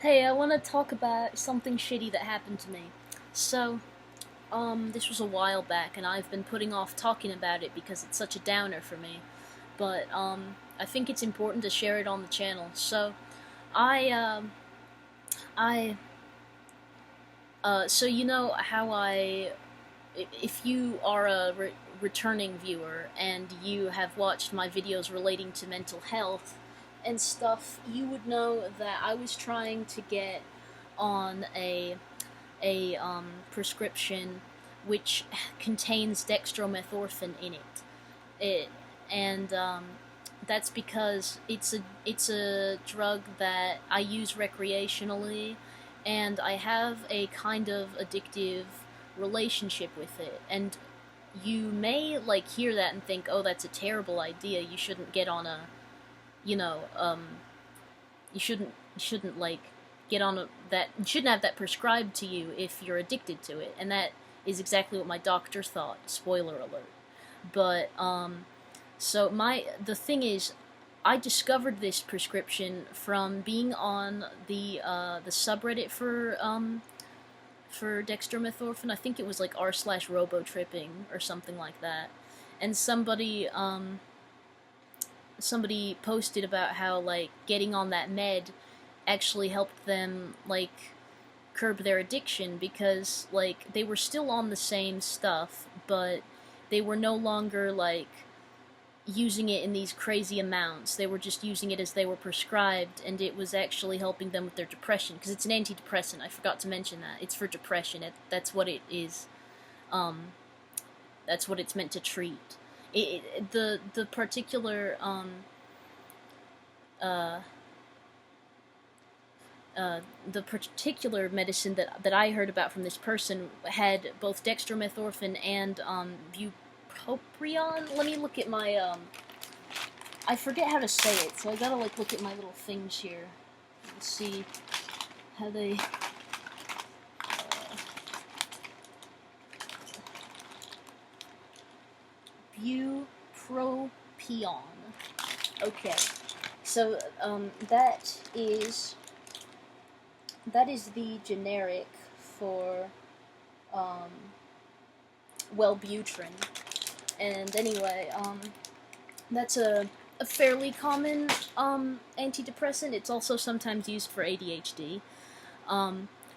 Hey, I want to talk about something shitty that happened to me. So, this was a while back, and I've been putting off talking about it because it's such a downer for me. But, I think it's important to share it on the channel. So, I, I, so you know how if you are a returning viewer and you have watched my videos relating to mental health and stuff, you would know that I was trying to get on a prescription which contains dextromethorphan in it. And that's because it's a drug that I use recreationally, and I have a kind of addictive relationship with it. And you may hear that and think, "Oh, that's a terrible idea. You shouldn't get on a, you know, you shouldn't get on that. You shouldn't have that prescribed to you if you're addicted to it." And that is exactly what my doctor thought. Spoiler alert. But so the thing is, I discovered this prescription from being on the subreddit for dextromethorphan. I think it was like r/robotripping or something like that. And somebody posted about how getting on that med actually helped them curb their addiction, because they were still on the same stuff, but they were no longer using it in these crazy amounts. They were just using it as they were prescribed, and it was actually helping them with their depression, because it's an antidepressant. I forgot to mention that. It's for depression. That's what it is. That's what it's meant to treat. The particular uh, the particular medicine that I heard about from this person had both dextromethorphan and bupropion. Let me look at my I forget how to say it, so I gotta look at my little things here and see how they. Bupropion. Okay, so that is the generic for Wellbutrin. And anyway, that's a fairly common antidepressant. It's also sometimes used for ADHD,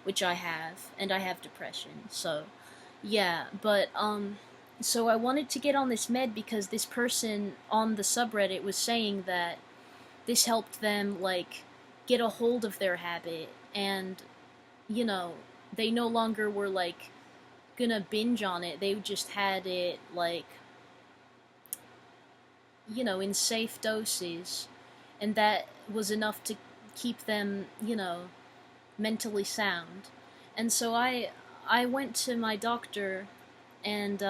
which I have, and I have depression. So yeah, but so I wanted to get on this med because this person on the subreddit was saying that this helped them get a hold of their habit, and they no longer were gonna binge on it. They just had it in safe doses, and that was enough to keep them mentally sound. And so I went to my doctor, and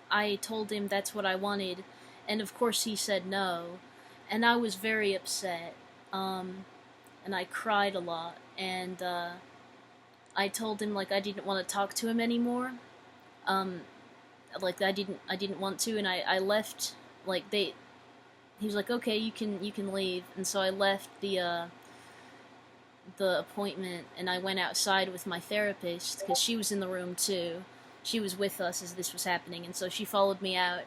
I told him that's what I wanted, and of course he said no, and I was very upset, and I cried a lot, and I told him I didn't want to talk to him anymore, I didn't want to, and I left. He was like, okay, you can leave, and so I left the appointment, and I went outside with my therapist because she was in the room too. She was with us as this was happening, and so she followed me out,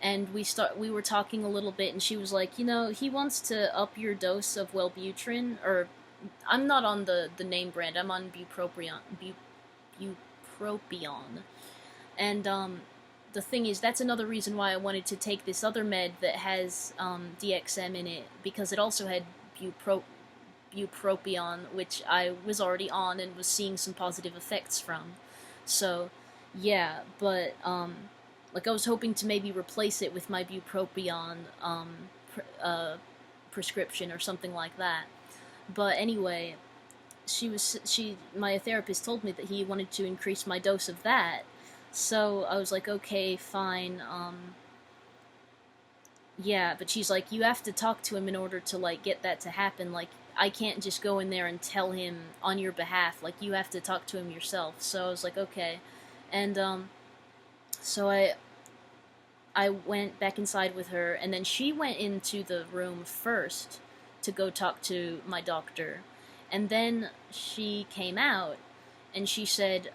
and we were talking a little bit, and she was like, he wants to up your dose of Wellbutrin, or I'm not on the name brand. I'm on bupropion, and the thing is, that's another reason why I wanted to take this other med that has DXM in it, because it also had bupropion, which I was already on and was seeing some positive effects from. So, yeah, but I was hoping to maybe replace it with my bupropion prescription or something like that. But anyway, my therapist told me that he wanted to increase my dose of that. So I was like, okay, fine. Yeah, but she's like, you have to talk to him in order to get that to happen. I can't just go in there and tell him on your behalf. You have to talk to him yourself. So I was like, okay. And so I went back inside with her, and then she went into the room first to go talk to my doctor. And then she came out and she said,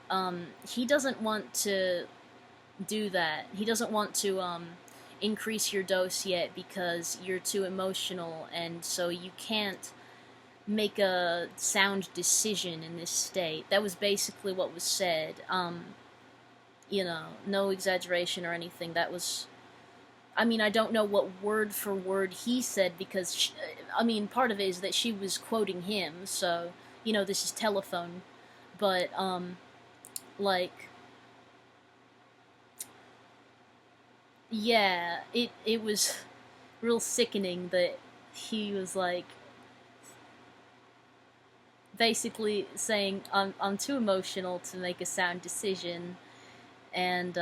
he doesn't want to do that. He doesn't want to increase your dose yet because you're too emotional, and so you can't make a sound decision in this state. That was basically what was said. No exaggeration or anything. That was. I mean, I don't know what word for word he said because, part of it is that she was quoting him, so, this is telephone. But, like, yeah, it was real sickening that he was, like, basically saying, I'm too emotional to make a sound decision, and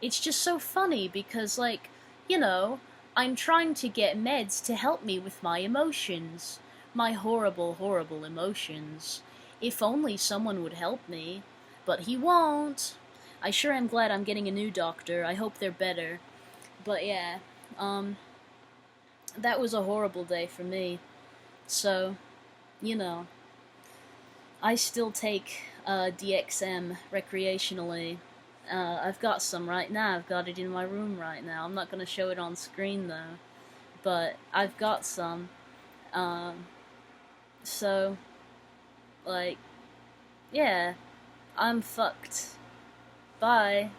it's just so funny because, like, you know, I'm trying to get meds to help me with my emotions, my horrible, horrible emotions. If only someone would help me, but he won't. I sure am glad I'm getting a new doctor. I hope they're better. But yeah, um, that was a horrible day for me. So, you know, I still take DXM recreationally. I've got some right now. I've got it in my room right now. I'm not going to show it on screen though, but I've got some. Um, so, like, yeah, I'm fucked. Bye.